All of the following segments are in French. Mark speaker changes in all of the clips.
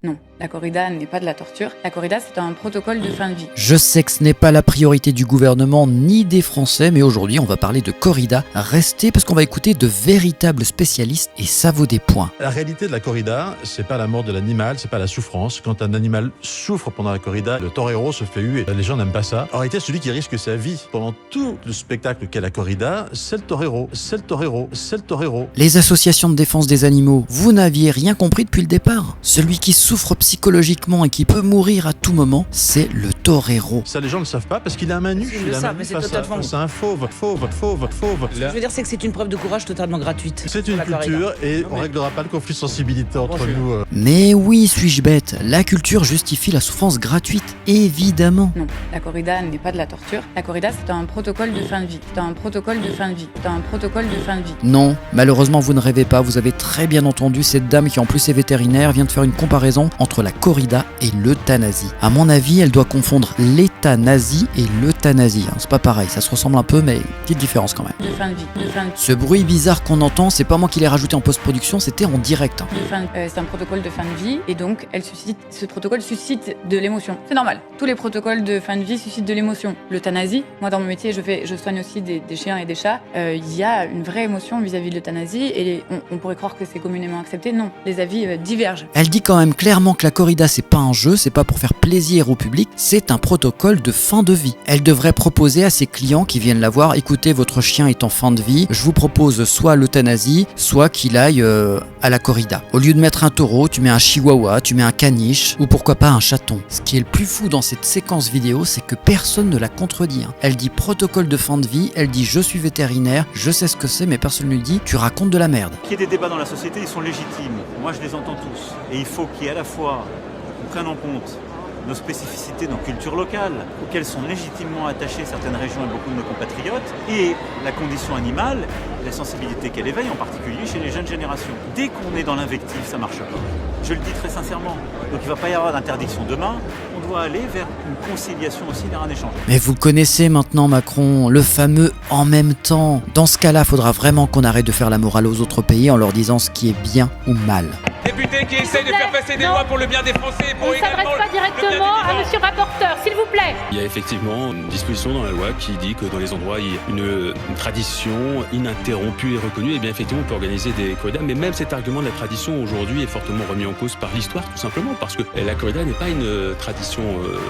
Speaker 1: Non, la corrida n'est pas de la torture. La corrida, c'est un protocole de fin de vie.
Speaker 2: Je sais que ce n'est pas la priorité du gouvernement ni des Français, mais aujourd'hui on va parler de corrida. Restez parce qu'on va écouter de véritables spécialistes et ça vaut des points.
Speaker 3: La réalité de la corrida, c'est pas la mort de l'animal, c'est pas la souffrance. Quand un animal souffre pendant la corrida, le torero se fait huer. Les gens n'aiment pas ça. En réalité, celui qui risque sa vie pendant tout le spectacle qu'est la corrida, c'est le torero, c'est le torero, c'est le torero.
Speaker 2: Les associations de défense des animaux, vous n'aviez rien compris depuis le départ. Celui qui souffre psychologiquement et qui peut mourir à tout moment, c'est le torero.
Speaker 3: Ça, les gens ne le savent pas parce qu'il a un manu.
Speaker 4: Ils le savent, mais c'est totalement...
Speaker 3: C'est un fauve.
Speaker 4: Ce que je veux dire, c'est que c'est une preuve de courage totalement gratuite.
Speaker 3: C'est une culture et on réglera pas le conflit de sensibilité entre nous.
Speaker 2: Mais oui, suis-je bête, la culture justifie la souffrance gratuite, évidemment.
Speaker 1: Non, la corrida n'est pas de la torture. La corrida, c'est un protocole de fin de vie. C'est un protocole de fin de vie. C'est un protocole de fin de vie.
Speaker 2: Non, malheureusement vous ne rêvez pas, vous avez très bien entendu, cette dame qui en plus est vétérinaire vient de faire une comparaison entre la corrida et l'euthanasie. À mon avis, elle doit confondre l'éthanasie et l'euthanasie. C'est pas pareil, ça se ressemble un peu, mais petite différence quand même.
Speaker 1: De fin de vie. De fin de vie.
Speaker 2: Ce bruit bizarre qu'on entend, c'est pas moi qui l'ai rajouté en post-production, c'était en direct.
Speaker 1: C'est un protocole de fin de vie et donc ce protocole suscite de l'émotion. C'est normal. Tous les protocoles de fin de vie suscitent de l'émotion. L'euthanasie, moi dans mon métier, je soigne aussi des chiens et des chats. Il y a une vraie émotion vis-à-vis de l'euthanasie et on pourrait croire que c'est communément accepté. Non, les avis divergent.
Speaker 2: Elle dit quand même clairement que la corrida c'est pas un jeu, c'est pas pour faire plaisir au public, c'est un protocole de fin de vie. Elle devrait proposer à ses clients qui viennent la voir, écoutez, votre chien est en fin de vie, je vous propose soit l'euthanasie, soit qu'il aille à la corrida. Au lieu de mettre un taureau, tu mets un chihuahua, tu mets un caniche, ou pourquoi pas un chaton. Ce qui est le plus fou dans cette séquence vidéo, c'est que personne ne la contredit. Elle dit protocole de fin de vie, elle dit je suis vétérinaire, je sais ce que c'est, mais personne ne lui dit tu racontes de la merde.
Speaker 5: Qu'il y ait des débats dans la société, ils sont légitimes. Moi, je les entends tous. Et il faut qu'il y ait à la fois qu'on prenne en compte nos spécificités, nos cultures locales, auxquelles sont légitimement attachées certaines régions et beaucoup de nos compatriotes, et la condition animale, la sensibilité qu'elle éveille, en particulier chez les jeunes générations. Dès qu'on est dans l'invective, ça ne marche pas. Je le dis très sincèrement. Donc il ne va pas y avoir d'interdiction demain, on doit aller vers une conciliation aussi, vers un échange.
Speaker 2: Mais vous connaissez maintenant Macron, le fameux « en même temps ». Dans ce cas-là, faudra vraiment qu'on arrête de faire la morale aux autres pays en leur disant ce qui est bien ou mal.
Speaker 6: Député qui essaie de faire passer des lois pour le bien des Français, pour
Speaker 7: on ne s'adresse pas directement à monsieur le rapporteur, s'il vous plaît.
Speaker 8: Il y a effectivement une disposition dans la loi qui dit que dans les endroits où il y a une tradition ininterrompue et reconnue, et bien effectivement on peut organiser des corridas, mais même cet argument de la tradition aujourd'hui est fortement remis en cause par l'histoire, tout simplement parce que la corrida n'est pas une tradition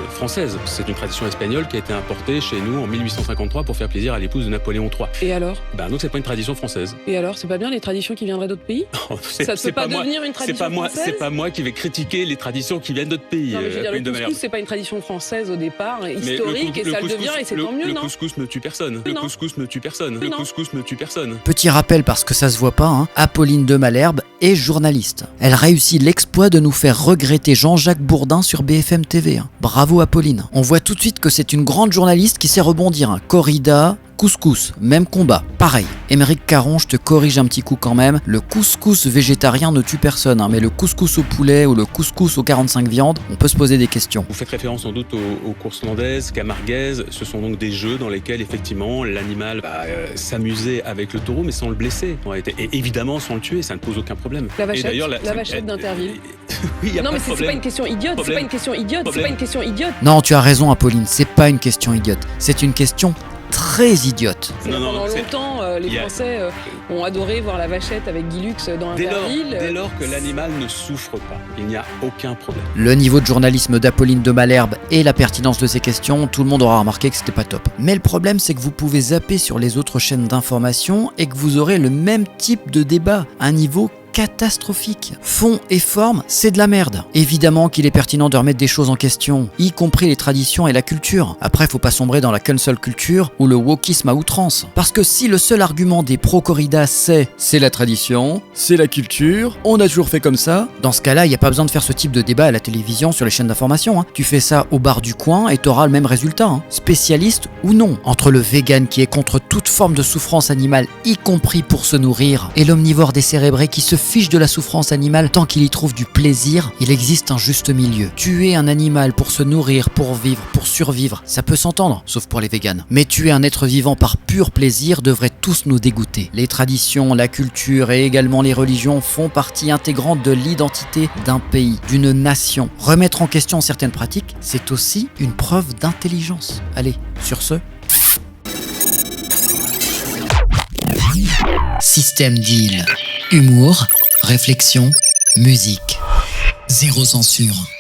Speaker 8: française, c'est une tradition espagnole qui a été importée chez nous en 1853 pour faire plaisir à l'épouse de Napoléon III.
Speaker 9: Et alors ?
Speaker 8: Donc c'est pas une tradition française.
Speaker 9: Et alors, c'est pas bien les traditions qui viendraient d'autres pays ? Ça ne peut pas devenir une tradition française ?
Speaker 8: C'est pas moi qui vais critiquer les traditions qui viennent d'autres pays.
Speaker 9: Non, mais je veux dire, le couscous, c'est pas une tradition française au départ, historique, et ça le devient, et c'est tant mieux, non ?
Speaker 8: Le couscous ne tue personne. Le couscous ne tue personne. Le couscous ne tue personne.
Speaker 2: Petit rappel parce que ça se voit pas, Apolline de Malherbe est journaliste. Elle réussit l'exploit de nous faire regretter Jean-Jacques Bourdin sur BFM TV. Bravo Apolline. On voit tout de suite que c'est une grande journaliste qui sait rebondir. Corrida, couscous, même combat, pareil. Émeric Caron, je te corrige un petit coup quand même, le couscous végétarien ne tue personne, mais le couscous au poulet ou le couscous aux 45 viandes, on peut se poser des questions.
Speaker 8: Vous faites référence sans doute aux courses landaises, camarguaises, ce sont donc des jeux dans lesquels effectivement l'animal va s'amuser avec le taureau mais sans le blesser en réalité. Et évidemment sans le tuer, ça ne pose aucun problème.
Speaker 9: La vachette d'Interville.
Speaker 8: Oui,
Speaker 9: non mais c'est pas une question idiote, c'est pas une question idiote.
Speaker 2: Non, tu as raison Apolline, c'est pas une question idiote, c'est une question très idiote.
Speaker 9: Pendant longtemps, les Français ont adoré voir la vachette avec Guy Lux dans Interville.
Speaker 8: Dès lors que l'animal ne souffre pas, il n'y a aucun problème.
Speaker 2: Le niveau de journalisme d'Apolline de Malherbe et la pertinence de ses questions, tout le monde aura remarqué que c'était pas top. Mais le problème, c'est que vous pouvez zapper sur les autres chaînes d'information et que vous aurez le même type de débat, un niveau catastrophique. Fond et forme, c'est de la merde. Évidemment qu'il est pertinent de remettre des choses en question, y compris les traditions et la culture. Après, faut pas sombrer dans la cancel culture ou le wokisme à outrance. Parce que si le seul argument des pro-corridas c'est la tradition, c'est la culture, on a toujours fait comme ça, dans ce cas-là, il n'y a pas besoin de faire ce type de débat à la télévision sur les chaînes d'information. Tu fais ça au bar du coin et t'auras le même résultat. Spécialiste ou non. Entre le vegan qui est contre toute forme de souffrance animale, y compris pour se nourrir, et l'omnivore décérébré qui se fiche de la souffrance animale tant qu'il y trouve du plaisir. Il existe un juste milieu. Tuer un animal pour se nourrir, pour vivre, pour survivre, ça peut s'entendre, sauf pour les véganes. Mais tuer un être vivant par pur plaisir devrait tous nous dégoûter. Les traditions, la culture et également les religions font partie intégrante de l'identité d'un pays, d'une nation. Remettre en question certaines pratiques, c'est aussi une preuve d'intelligence. Allez, sur ce... Système Deal. Humour, réflexion, musique. Zéro censure.